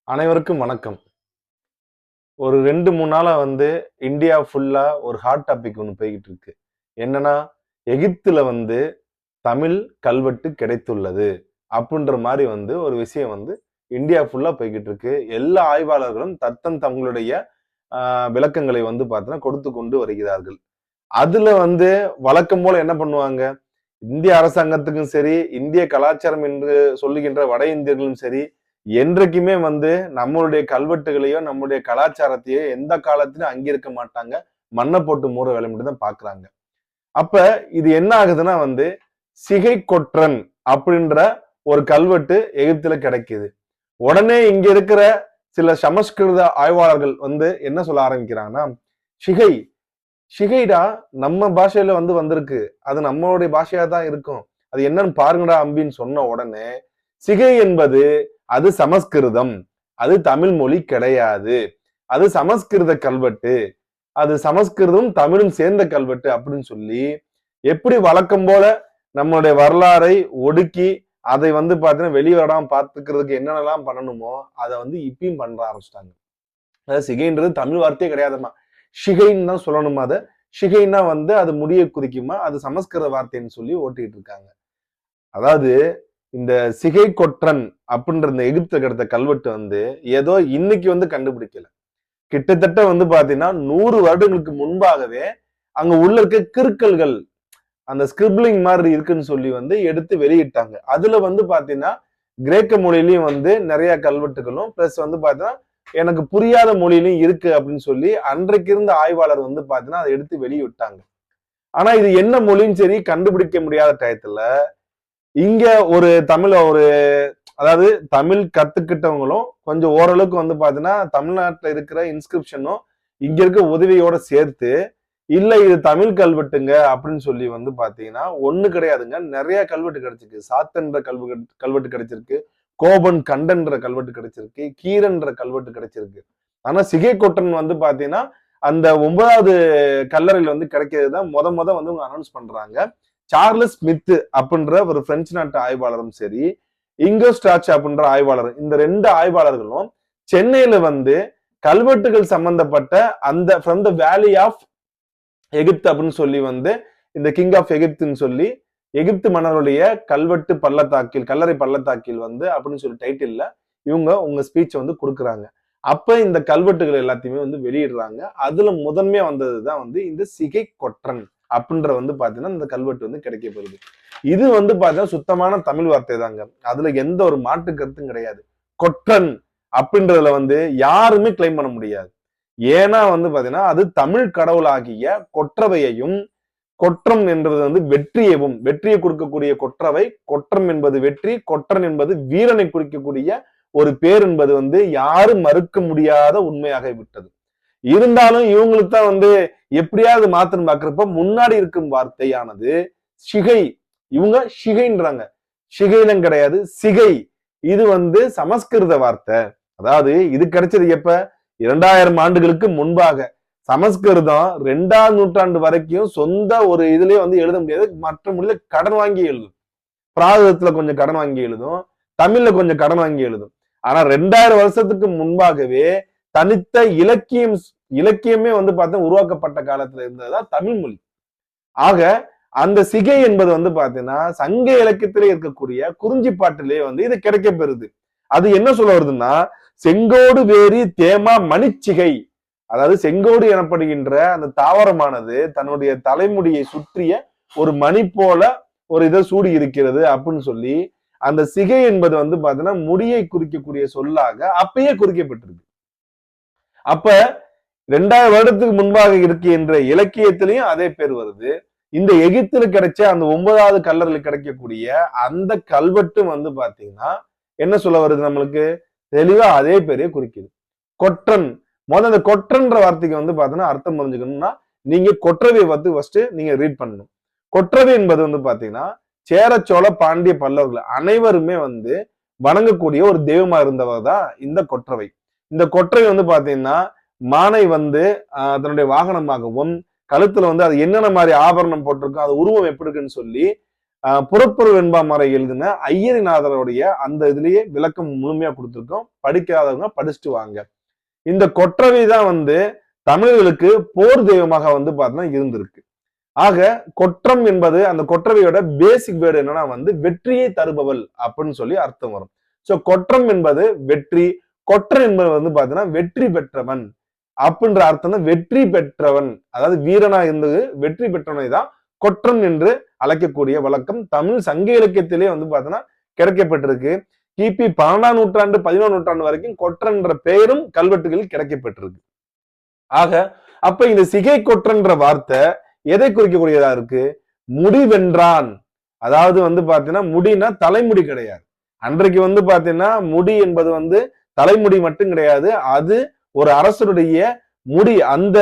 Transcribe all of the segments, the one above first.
அனைவருக்கும் வணக்கம். ஒரு 2, 3 நாளா இந்தியா ஃபுல்லா ஒரு ஹாட் டாபிக் ஒண்ணு போய்க்கிட்டு இருக்கு. என்னன்னா, எகிப்துல தமிழ் கல்வெட்டு கிடைத்துள்ளது. அப்டின்ற மாரி ஒரு விஷயம் இந்தியா ஃபுல்லா போய்க்கிட்டு இருக்கு. எல்லா ஆய்வாளர்களும் தங்களுடைய விளக்கங்களை பார்த்தீங்கன்னா கொடுத்து கொண்டு வருகிறார்கள். அதுல வழக்கம் போல என்ன பண்ணுவாங்க, இந்திய அரசாங்கத்துக்கும் சரி, இந்திய கலாச்சாரம் என்று சொல்லுகின்ற வட இந்தியர்களும் சரி, என்றைக்குமே நம்மளுடைய கல்வெட்டுகளையோ நம்முடைய கலாச்சாரத்தையோ எந்த காலத்திலும் அங்கிருக்க மாட்டாங்க. மண்ணை போட்டு மூற வேலை மட்டும் தான் பாக்குறாங்க. அப்ப இது என்ன ஆகுதுன்னா சிகை கொற்றன் அப்படின்ற ஒரு கல்வெட்டு எகிப்துல கிடைக்குது. உடனே இங்க இருக்கிற சில சமஸ்கிருத ஆய்வாளர்கள் என்ன சொல்ல ஆரம்பிக்கிறாங்கன்னா, சிகை சிகைடா நம்ம பாஷையில வந்திருக்கு, அது நம்மளுடைய பாஷையா தான் இருக்கும், அது என்னன்னு பாருங்கடா அம்பின்னு சொன்ன உடனே சிகை என்பது அது சமஸ்கிருதம், அது தமிழ் மொழி கிடையாது, அது சமஸ்கிருத கல்வெட்டு, அது சமஸ்கிருதம் தமிழும் சேர்ந்த கல்வெட்டு அப்படின்னு சொல்லி எப்படி வழக்கம் போல நம்மளுடைய வரலாறை ஒடுக்கி அதை பாத்தீங்கன்னா வெளிவராம பாத்துக்கிறதுக்கு என்னென்னலாம் பண்ணணுமோ அதை இப்பயும் பண்ற ஆரம்பிச்சிட்டாங்க. அதாவது சிகைன்றது தமிழ் வார்த்தையே கிடையாதுமா, ஷிகைன்னு தான் சொல்லணுமா. அதை ஷிகைன்னா அது முடிய குறிக்குமா, அது சமஸ்கிருத வார்த்தைன்னு சொல்லி ஓட்டிட்டு இருக்காங்க. அதாவது இந்த சிகை கொற்றன் அப்படின்ற இந்த எகிப்துல கிடைத்த கல்வெட்டு ஏதோ இன்னைக்கு கண்டுபிடிக்கல. கிட்டத்தட்ட பாத்தீங்கன்னா 100 வருடங்களுக்கு முன்பாகவே அங்க உள்ள இருக்க கிறுக்கல்கள், அந்த ஸ்கிரிப்லிங் மாதிரி இருக்குன்னு சொல்லி எடுத்து வெளியிட்டாங்க. அதுல பாத்தீங்கன்னா கிரேக்க மொழியிலயும் நிறைய கல்வெட்டுகளும் பிளஸ் பாத்தீங்கன்னா எனக்கு புரியாத மொழியிலும் இருக்கு அப்படின்னு சொல்லி அன்றைக்கு இருந்த ஆய்வாளர் பாத்தீங்கன்னா அதை எடுத்து வெளியிட்டாங்க. ஆனா இது என்ன மொழின்னு சரி கண்டுபிடிக்க முடியாத டயத்துல இங்க ஒரு அதாவது தமிழ் கத்துக்கிட்டவங்களும் கொஞ்சம் ஓரளவுக்கு பாத்தீங்கன்னா தமிழ்நாட்டுல இருக்கிற இன்ஸ்கிரிப்ஷனும் இங்க இருக்க உதவியோட சேர்த்து இல்ல இது தமிழ் கல்வெட்டுங்க அப்படின்னு சொல்லி பாத்தீங்கன்னா ஒண்ணு கிடையாதுங்க, நிறைய கல்வெட்டு கிடைச்சிருக்கு. சாத்தன்ற கல்வெட்டு கிடைச்சிருக்கு, கோபன் கண்டன்ற கல்வெட்டு கிடைச்சிருக்கு, கீரன்ற கல்வெட்டு கிடைச்சிருக்கு. ஆனா சிகை கொட்டன் பாத்தீங்கன்னா அந்த 9வது கல்லறையில் கிடைக்கிறது தான் முத அவங்க அனௌன்ஸ் பண்றாங்க. சார்லஸ் ஸ்மித் அப்படின்ற ஒரு பிரெஞ்சு நாட்டு ஆய்வாளரும் சரி, இங்கோ ஸ்டாச் அப்படின்ற ஆய்வாளர், இந்த 2 ஆய்வாளர்களும் சென்னையில கல்வெட்டுகள் சம்பந்தப்பட்ட அந்த ஃப்ரம் த வேலி ஆஃப் எகிப்து அப்படின்னு சொல்லி இந்த கிங் ஆஃப் எகிப்துன்னு சொல்லி எகிப்து மன்னருடைய கல்வெட்டு பள்ளத்தாக்கில், கல்லறை பள்ளத்தாக்கில் அப்படின்னு சொல்லி டைட்டில்ல இவங்க உங்க ஸ்பீச் கொடுக்குறாங்க. அப்ப இந்த கல்வெட்டுகள் எல்லாத்தையுமே வெளியிடுறாங்க. அதுல முதன்மையா வந்ததுதான் இந்த சிகை கொற்றன் அப்படின்ற பாத்தீங்கன்னா இந்த கல்வெட்டு கிடைக்கப்படுது. இது பாத்தீங்கன்னா சுத்தமான தமிழ் வார்த்தை தாங்க, அதுல எந்த ஒரு மாற்று கருத்தும் கிடையாது. கொற்றன் அப்படின்றதுல யாருமே கிளைம் பண்ண முடியாது. ஏன்னா பாத்தீங்கன்னா அது தமிழ் கடவுளாகிய கொற்றவையையும், கொற்றம் என்றது வெற்றியவும், வெற்றியை கொடுக்கக்கூடிய கொற்றவை, கொற்றம் என்பது வெற்றி, கொற்றன் என்பது வீரனை குறிக்கக்கூடிய ஒரு பேர் என்பது யாரும் மறுக்க முடியாத உண்மையாக விட்டது. இருந்தாலும் இவங்களுக்கு தான் எப்படியாவது மாத்தணும் பாக்குறப்ப முன்னாடி இருக்கும் வார்த்தையானது சிகை, இவங்க ஷிகைன்றாங்க, ஷிகைலம் கிடையாது சிகை. இது சமஸ்கிருத வார்த்தை. அதாவது இது கிடைச்சது எப்ப, 2000 ஆண்டுகளுக்கு முன்பாக. சமஸ்கிருதம் 2ஆம் நூற்றாண்டு வரைக்கும் சொந்த ஒரு இதுலயே எழுத முடியாது, மற்ற மொழியில கடன் வாங்கி எழுதும். பிராகிருதத்துல கொஞ்சம் கடன் வாங்கி எழுதும், தமிழ்ல கொஞ்சம் கடன் வாங்கி எழுதும். ஆனா 2000 வருஷத்துக்கு முன்பாகவே தனித்த இலக்கியமே பார்த்தா உருவாக்கப்பட்ட காலத்துல இருந்ததுதான் தமிழ் மொழி. ஆக அந்த சிகை என்பது பாத்தீங்கன்னா சங்க இலக்கியத்திலே இருக்கக்கூடிய குறிஞ்சிப்பாட்டிலே இது கிடைக்க பெறுது. அது என்ன சொல்ல வருதுன்னா, செங்கோடு வேரி தேமா மணிச்சிகை, அதாவது செங்கோடு எனப்படுகின்ற அந்த தாவரமானது தன்னுடைய தலைமுடியை சுற்றிய ஒரு மணி போல ஒரு இதை சூடி இருக்கிறது அப்படின்னு சொல்லி அந்த சிகை என்பது பாத்தீங்கன்னா முடியை குறிக்கக்கூடிய சொல்லாக அப்பயே குறிக்கப்பட்டிருக்கு. அப்ப 2000 வருடத்துக்கு முன்பாக இருக்கின்ற இலக்கியத்திலையும் அதே பேர் வருது. இந்த எகிப்துல கிடைச்ச அந்த 9வது கல்லறையில் கிடைக்கக்கூடிய அந்த கல்வெட்டு பாத்தீங்கன்னா என்ன சொல்ல வருது, நம்மளுக்கு தெளிவா அதே பேரையே குறிக்குது, கொற்றன். அந்த கொற்றன்ற வார்த்தைக்கு பாத்தீங்கன்னா அர்த்தம் புரிஞ்சுக்கணும்னா நீங்க கொற்றவை ஃபர்ஸ்ட் நீங்க ரீட் பண்ணணும். கொற்றவை என்பது பாத்தீங்கன்னா சேர சோழ பாண்டிய பல்லவர்கள் அனைவருமே வணங்கக்கூடிய ஒரு தெய்வமா இருந்தவர் தான் இந்த கொற்றவை. இந்த கொற்றவை பாத்தீங்கன்னா மானை அதனுடைய வாகனமாகவும், கழுத்துல அது என்னென்ன மாதிரி ஆபரணம் போட்டிருக்கும், அது உருவம் எப்படி இருக்குன்னு சொல்லி புறப்பொருள் வெண்பா மறை எழுதின ஐயரிநாதருடைய அந்த இதுலயே விளக்கம் முழுமையா கொடுத்துருக்கோம். படிக்காதவங்க படிச்சுட்டு வாங்க. இந்த கொற்றவை தான் வந்து தமிழர்களுக்கு போர் தெய்வமாக வந்து பார்த்தீங்கன்னா இருந்திருக்கு. ஆக கொற்றம் என்பது அந்த கொற்றவையோட பேசிக் வேர்டு என்னன்னா வந்து வெற்றியை தருபவள் அப்படின்னு சொல்லி அர்த்தம் வரும். சோ கொற்றம் என்பது வெற்றி, கொற்றன் என்பது வந்து பாத்தீங்கன்னா வெற்றி பெற்றவன் அப்படின்ற அர்த்தம் தான். வெற்றி பெற்றவன், அதாவது வீரனா இருந்தது வெற்றி பெற்றவனை தான் கொற்றம் என்று அழைக்கக்கூடிய வழக்கம் தமிழ் சங்க இலக்கியத்திலே வந்து பாத்தீங்கன்னா கிடைக்கப்பட்டிருக்கு. கிபி 12ஆம் நூற்றாண்டு 11ஆம் நூற்றாண்டு வரைக்கும் கொற்றன்ற பெயரும் கல்வெட்டுகளில் கிடைக்கப்பட்டிருக்கு. ஆக அப்ப இந்த சிகை கொற்றன்ற வார்த்தை எதை குறிக்கக்கூடியதா இருக்கு? முடி வென்றான். அதாவது வந்து பாத்தீங்கன்னா முடினா தலைமுடி கிடையாது. அன்றைக்கு வந்து பாத்தீங்கன்னா முடி என்பது வந்து தலைமுடி மட்டும் கிடையாது, அது ஒரு அரசருடைய முடி, அந்த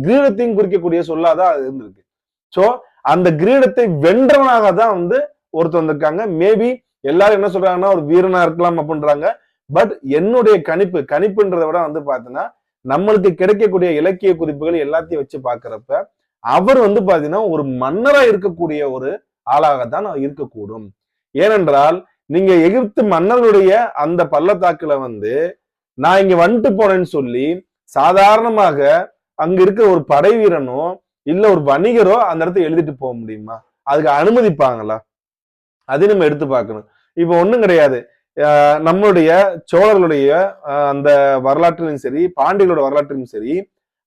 கிரீடத்தையும் குறிக்கக்கூடிய சொல்லாதான் அது இருந்திருக்கு. சோ அந்த கிரீடத்தை வென்றவனாக தான் வந்து ஒருத்தர் வந்திருக்காங்க. மேபி எல்லாரும் என்ன சொல்றாங்கன்னா ஒரு வீரனா இருக்கலாம் அப்படின்றாங்க. பட் என்னுடைய கணிப்புன்றதை விட வந்து பாத்தீங்கன்னா நம்மளுக்கு கிடைக்கக்கூடிய இலக்கிய குறிப்புகள் எல்லாத்தையும் வச்சு பாக்குறப்ப அவர் வந்து பாத்தீங்கன்னா ஒரு மன்னரா இருக்கக்கூடிய ஒரு ஆளாகத்தான் இருக்கக்கூடும். ஏனென்றால் நீங்க எகிப்து மன்னர்களுடைய அந்த பள்ளத்தாக்குல வந்து நான் இங்க வந்துட்டு போனேன்னு சொல்லி சாதாரணமாக அங்க இருக்க ஒரு படை வீரனோ இல்ல ஒரு வணிகரோ அந்த இடத்த எழுதிட்டு போக முடியுமா? அதுக்கு அனுமதிப்பாங்களா? அதை நம்ம எடுத்து பார்க்கணும். இப்ப ஒண்ணும் கிடையாது. நம்மளுடைய சோழர்களுடைய அந்த வரலாற்றிலும் சரி, பாண்டியர்களோட வரலாற்றிலும் சரி,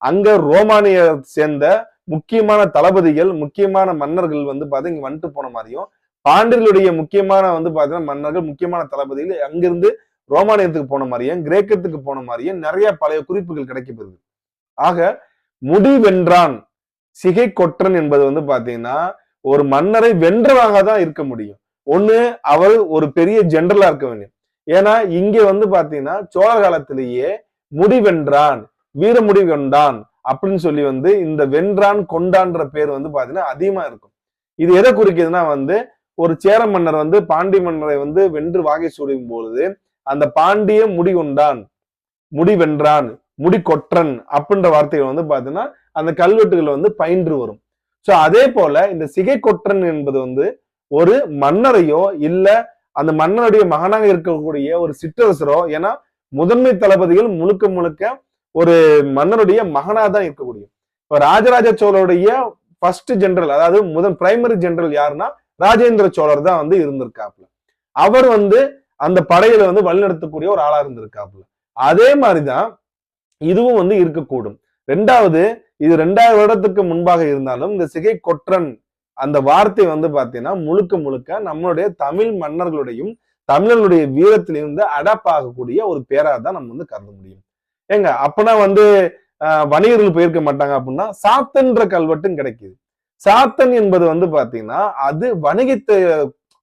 அங்க ரோமானிய சேர்ந்த முக்கியமான தளபதிகள், முக்கியமான மன்னர்கள் வந்து பாத்தீங்கன்னா இங்க வந்துட்டு போன மாதிரியும், பாண்டியர்களுடைய முக்கியமான வந்து பாத்தீங்கன்னா மன்னர்கள், முக்கியமான தளபதிகள் அங்கிருந்து ரோமானியத்துக்கு போன மாதிரியும், கிரேக்கத்துக்கு போன மாதிரியும் நிறைய பழைய குறிப்புகள் கிடைக்கப்படுது. ஆக முடி வென்றான், சிகை கொற்றன் என்பது வந்து பாத்தீங்கன்னா ஒரு மன்னரை வென்றவாக தான் இருக்க முடியும். ஒண்ணு அவர் ஒரு பெரிய ஜெனரலா இருக்க வேண்டும். ஏன்னா இங்க வந்து பாத்தீங்கன்னா சோழர் காலத்திலேயே முடி வென்றான், வீரமுடி கொண்டான் அப்படின்னு சொல்லி வந்து இந்த வென்றான் கொண்டான்ற பேர் வந்து பாத்தீங்கன்னா அதிகமா இருக்கும். இது எதை குறிக்குதுன்னா வந்து ஒரு சேர மன்னர் வந்து பாண்டிய மன்னரை வந்து வென்று வாகை சூடும் பொழுது அந்த பாண்டிய முடி கொண்டான், முடி வென்றான், முடி கொற்றன் அப்படின்ற வார்த்தைகள் வந்து பாத்தீங்கன்னா அந்த கல்வெட்டுகள் வந்து பயின்று வரும். சோ அதே போல இந்த சிகை கொற்றன் என்பது வந்து ஒரு மன்னரையோ இல்ல அந்த மன்னருடைய மகனாக இருக்கக்கூடிய ஒரு சிற்றரசரோ, ஏன்னா முதன்மை தளபதிகள் முழுக்க முழுக்க ஒரு மன்னருடைய மகனா தான் இருக்கக்கூடிய. இப்ப ராஜராஜ சோழருடைய ஃபர்ஸ்ட் ஜெனரல், அதாவது முதல் பிரைமரி ஜெனரல் யாருன்னா ராஜேந்திர சோழர் தான் வந்து இருந்திருக்காப்புல. அவர் வந்து அந்த படையில வந்து வழிநடத்தக்கூடிய ஒரு ஆளா இருந்திருக்காப்புல. அதே மாதிரிதான் இதுவும் வந்து இருக்கக்கூடும். ரெண்டாவது, இது 2000 வருடத்துக்கு முன்பாக இருந்தாலும் இந்த சிகை கொற்றன் அந்த வார்த்தை வந்து பாத்தீங்கன்னா முழுக்க முழுக்க நம்மளுடைய தமிழ் மன்னர்களுடையும் தமிழர்களுடைய வீரத்திலிருந்து அடாப்ட் ஆகக்கூடிய ஒரு பேரா தான் நம்ம வந்து கருத முடியும். ஏங்க அப்பனா வந்து வணிகர்கள் போயிருக்க மாட்டாங்க அப்படின்னா சாத்தன்ற கல்வெட்டும் கிடைக்குது. சாத்தன் என்பது வந்து பாத்தீங்கன்னா அது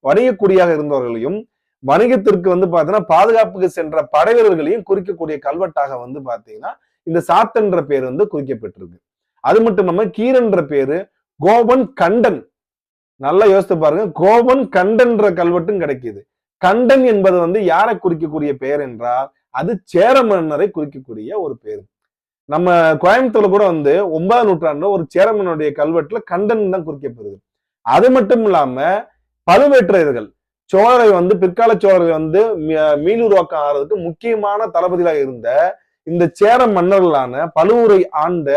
வணிகக்குடியாக இருந்தவர்களையும் வணிகத்திற்கு வந்து பாத்தீங்கன்னா பாதுகாப்புக்கு சென்ற படை வீரர்களையும் குறிக்கக்கூடிய கல்வெட்டாக வந்து பாத்தீங்கன்னா இந்த சாத்தன்ற பேர் வந்து குறிக்கப்பட்டிருக்கு. அது மட்டும் இல்லாம கீரன்ற பேரு கோபன் கண்டன், நல்லா யோசித்து பாருங்க, கோபன் கண்டன்ற கல்வெட்டும் கிடைக்குது. கண்டன் என்பது வந்து யாரை குறிக்கக்கூடிய பெயர் என்றால் அது சேர மன்னரை குறிக்கக்கூடிய ஒரு பேர். நம்ம கோயம்புத்தூர்ல கூட வந்து 9ஆம் நூற்றாண்டுல ஒரு சேர மன்னனுடைய கல்வெட்டுல கண்டன் தான் குறிக்கப்படுது. அது மட்டும் இல்லாம பழுவேற்றையர்கள் சோழரை வந்து பிற்கால சோழரை வந்து மீளுருவாக்கம் ஆறதுக்கு முக்கியமான தளபதிகளாக இருந்த இந்த சேர மன்னர்களான பழுவூரை ஆண்ட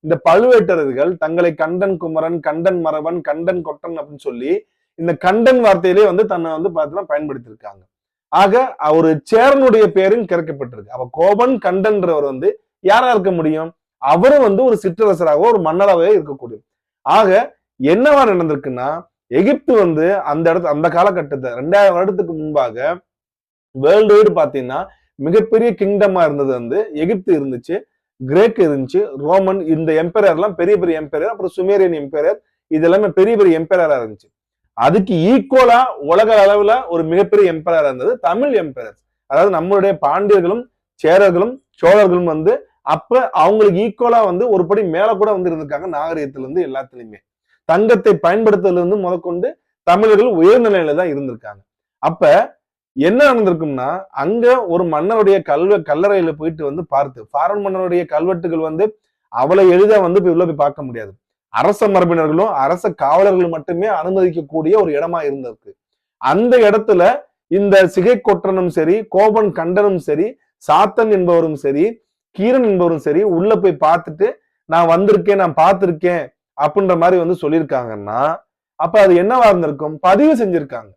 இந்த பழுவேட்டரர்கள் தங்களை கண்டன் குமரன், கண்டன் மறவன், கண்டன் கொட்டன் அப்படின்னு சொல்லி இந்த கண்டன் வார்த்தையிலே வந்து தன்னை வந்து பார்த்தீங்கன்னா பயன்படுத்தியிருக்காங்க. ஆக ஒரு சேரனுடைய பேரும் கிடைக்கப்பட்டிருக்கு. அப்ப கோபன் கண்டன்றவர் வந்து யாரா இருக்க முடியும்? அவரும் வந்து ஒரு சிற்றரசராகவோ ஒரு மன்னராகவே இருக்கக்கூடிய. ஆக என்னவா நடந்திருக்குன்னா எகிப்து வந்து அந்த காலகட்டத்தை 2000 வருடத்துக்கு முன்பாக வேர்ல்டு வைடு பாத்தீங்கன்னா மிகப்பெரிய கிங்டமா இருந்தது வந்து எகிப்து இருந்துச்சு, கிரேக் இருந்துச்சு, ரோமன், இந்த எம்பையர் எல்லாம் பெரிய பெரிய எம்பையர், அப்புறம் சுமேரியன் எம்பையர், இது எல்லாமே பெரிய பெரிய எம்பையரா இருந்துச்சு. அதுக்கு ஈக்குவலா உலக அளவுல ஒரு மிகப்பெரிய எம்பையரா இருந்தது தமிழ் எம்பையர். அதாவது நம்மளுடைய பாண்டியர்களும் சேரர்களும் சோழர்களும் வந்து அப்ப அவங்களுக்கு ஈக்குவலா வந்து ஒரு படி மேல கூட வந்து இருந்திருக்காங்க. நாகரிகத்துல இருந்து எல்லாத்துலயுமே தங்கத்தை பயன்படுத்துறதுல இருந்து முதற்கொண்டு தமிழர்கள் உயர்நிலையில தான் இருந்திருக்காங்க. அப்ப என்ன நடந்திருக்கும்னா அங்க ஒரு மன்னருடைய கல்லறையில போயிட்டு வந்து பார்த்து, ஃபாரன் மன்னருடைய கல்வெட்டுகள் வந்து அவ்வளவு எளிதா வந்து உள்ள போய் பார்க்க முடியாது. அரச மரபினர்களும் அரச காவலர்களும் மட்டுமே அனுமதிக்கக்கூடிய ஒரு இடமா இருந்திருக்கு. அந்த இடத்துல இந்த சிகை கொற்றனும் சரி, கோபன் கண்டனும் சரி, சாத்தன் என்பவரும் சரி, கீரன் என்பவரும் சரி உள்ள போய் பார்த்துட்டு நான் வந்திருக்கேன், நான் பார்த்திருக்கேன் அப்படின்ற மாதிரி வந்து சொல்லியிருக்காங்கன்னா அப்ப அது என்னவா இருந்திருக்கும்? பதிவு செஞ்சிருக்காங்க.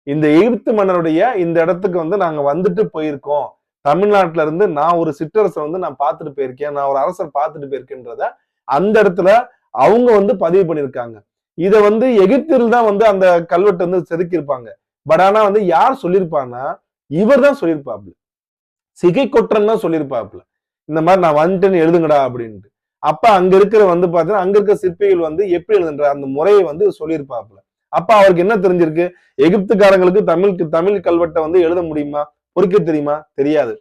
இந்த எகிப்து மன்னருடைய இந்த இடத்துக்கு வந்து நாங்க வந்துட்டு போயிருக்கோம். தமிழ்நாட்டுல இருந்து நான் ஒரு சிற்றரசர் வந்து நான் பார்த்துட்டு போயிருக்கேன், நான் ஒரு அரசர் பார்த்துட்டு போயிருக்கேன்றத அந்த இடத்துல அவங்க வந்து பதிவு பண்ணியிருக்காங்க. இத வந்து எகிப்தில் தான் வந்து அந்த கல்வெட்டு வந்து செதுக்கியிருப்பாங்க. பட் ஆனா வந்து யார் சொல்லியிருப்பான்னா இவர் தான் சொல்லியிருப்பாப்ல. சிகை கொற்றன் தான் சொல்லியிருப்பாப்ல. இந்த மாதிரி நான் வந்துட்டேன்னு எழுதுங்கடா அப்படின்ட்டு. அப்ப அங்க இருக்கிற வந்து பாத்தீங்கன்னா அங்க இருக்க சிற்பிகள் வந்து எப்படி எழுதுன்ற அந்த முறையை வந்து சொல்லியிருப்பாப்ல. அப்ப அவருக்கு என்ன தெரிஞ்சிருக்கு? எகிப்துக்காரங்களுக்கு தமிழ் கல்வெட்டை வந்து எழுத முடியுமா, பொறிக்க தெரியுமா? தெரியாது.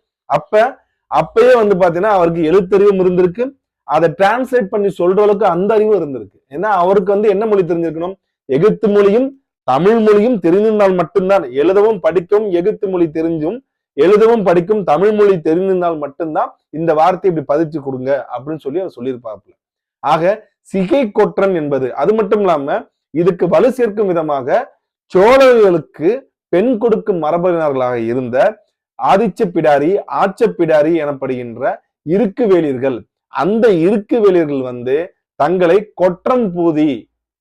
அப்பயே வந்து பாத்தீங்கன்னா அவருக்கு எழுத்தறிவும் இருந்திருக்கு, அதை டிரான்ஸ்லேட் பண்ணி சொல்ற அளவுக்கு அந்த அறிவும் இருந்திருக்கு. ஏன்னா அவருக்கு வந்து என்ன மொழி தெரிஞ்சிருக்கணும்? எகிப்து மொழியும் தமிழ் மொழியும் தெரிந்திருந்தால் மட்டும்தான், எழுதவும் படிக்கவும் எகிப்து மொழி தெரிஞ்சும் எழுதவும் படிக்கும் தமிழ் மொழி தெரிந்திருந்தால் மட்டும்தான் இந்த வார்த்தையை இப்படி பதிச்சு கொடுங்க அப்படின்னு சொல்லி அவர் சொல்லியிருப்பாப்புல. ஆக சிகை கொற்றன் என்பது அது மட்டும் இல்லாம இதுக்கு வலு சேர்க்கும் விதமாக சோழர்களுக்கு பெண் கொடுக்கும் மரபினர்களாக இருந்த ஆதிச்ச பிடாரி, ஆச்ச பிடாரி எனப்படுகின்ற இருக்கு வேளிர்கள், அந்த இருக்கு வேளிர்கள் வந்து தங்களை கொற்றம் பூதி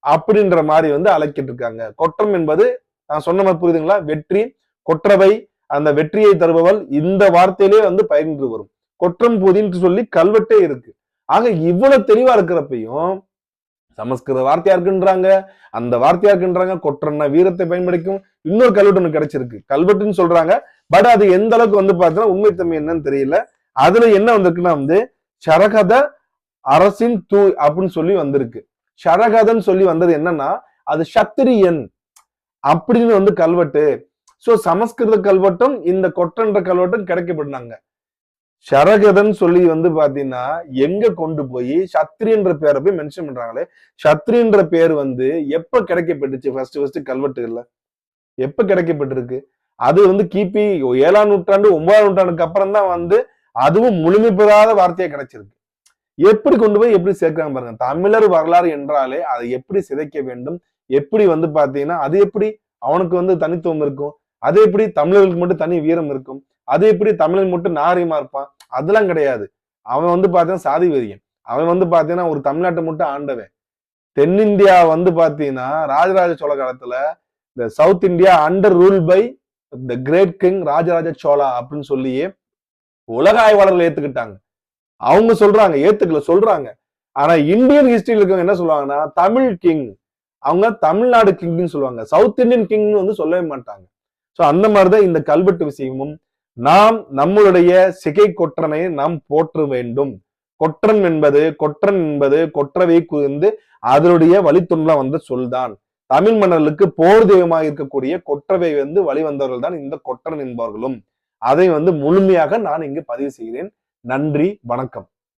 அப்படின்ற மாதிரி வந்து அழைக்கிட்டு இருக்காங்க. கொற்றம் என்பது நான் சொன்ன மாதிரி புரியுதுங்களா? வெற்றி, கொற்றவை, அந்த வெற்றியை தருபவள், இந்த வார்த்தையிலே வந்து பயின்று வரும். கொற்றம் பூதின்னு சொல்லி கல்வெட்டே இருக்கு. ஆக இவ்வளவு தெளிவா இருக்கிறப்பையும் சமஸ்கிருத வார்த்தையா இருக்குன்றாங்க, அந்த வார்த்தையா இருக்குன்றாங்க. கொற்றன்னா வீரத்தை பயன்படுத்தும். இன்னொரு கல்வெட்டு ஒண்ணு கிடைச்சிருக்கு, கல்வெட்டுன்னு சொல்றாங்க. பட் அது எந்த அளவுக்கு வந்து பாத்தீங்கன்னா உண்மைத்தன்மை என்னன்னு தெரியல. அதுல என்ன வந்திருக்குன்னா வந்து சரகத அரசின் தூ அப்படின்னு சொல்லி வந்திருக்கு. சரகதன்னு சொல்லி வந்தது என்னன்னா அது சத்திரியன் அப்படின்னு வந்து கல்வெட்டு. சோ சமஸ்கிருத கல்வெட்டும் இந்த கொற்றன்ற கல்வெட்டும் கிடைக்கப்பட்டாங்க. சரகதன் சொல்லி வந்து பாத்தீங்கன்னா எங்க கொண்டு போய் சத்திரியன்ற பேரை போய் மென்ஷன் பண்றாங்களே. சத்திரியன்ற பேர் வந்து எப்ப கிடைக்கப்பட்டுச்சு? ஃபர்ஸ்ட் கல்வெட்டுகள்ல எப்ப கிடைக்கப்பட்டிருக்கு? அது வந்து கிபி 7ஆம் நூற்றாண்டு 9ஆம் நூற்றாண்டுக்கு அப்புறம் தான் வந்து அதுவும் முழுமை பெறாத வார்த்தையா கிடைச்சிருக்கு. எப்படி கொண்டு போய் எப்படி சேர்க்கிறாங்க பாருங்க. தமிழர் வரலாறு என்றாலே அதை எப்படி சிதைக்க வேண்டும், எப்படி வந்து பாத்தீங்கன்னா அது எப்படி அவனுக்கு வந்து தனித்துவம் இருக்கும், அது எப்படி தமிழர்களுக்கு மட்டும் தனி வீரம் இருக்கும், அது எப்படி தமிழன் மட்டும் நாகரிகமா இருப்பான்? அதெல்லாம் கிடையாது. அவன் வந்து பாத்தீங்கன்னா சாதி வெறியன். அவன் வந்து பாத்தீங்கன்னா ஒரு தமிழ்நாட்டை மட்டும் ஆண்டவன். தென்னிந்தியா வந்து பாத்தீங்கன்னா ராஜராஜ சோழ காலத்துல இந்த south India under rule by the great king Rajaraja Chola அப்படின்னு சொல்லி உலக ஆய்வாளர்கள் ஏத்துக்கிட்டாங்க. அவங்க சொல்றாங்க, ஏத்துக்கல சொல்றாங்க. ஆனா இந்தியன் ஹிஸ்டரியில இருக்கவங்க என்ன சொல்லுவாங்கன்னா தமிழ் கிங், அவங்க தமிழ்நாடு கிங்னு சொல்லுவாங்க, சவுத் இந்தியன் கிங்னு வந்து சொல்லவே மாட்டாங்க. சோ அந்த மாதிரிதான் இந்த கல்வெட்டு விஷயமும். நாம் நம்மளுடைய சிகை கொற்றனை நாம் போற்ற வேண்டும். கொற்றன் என்பது கொற்றவை குறிந்து அதனுடைய வழித்தொன்றா வந்த சொல்தான். தமிழ் மன்னர்களுக்கு போர் தெய்வமாக இருக்கக்கூடிய கொற்றவை வந்து வழிவந்தவர்கள் தான் இந்த கொற்றன் என்பவர்களும். அதை வந்து முழுமையாக நான் இங்கு பதிவு செய்கிறேன். நன்றி, வணக்கம்.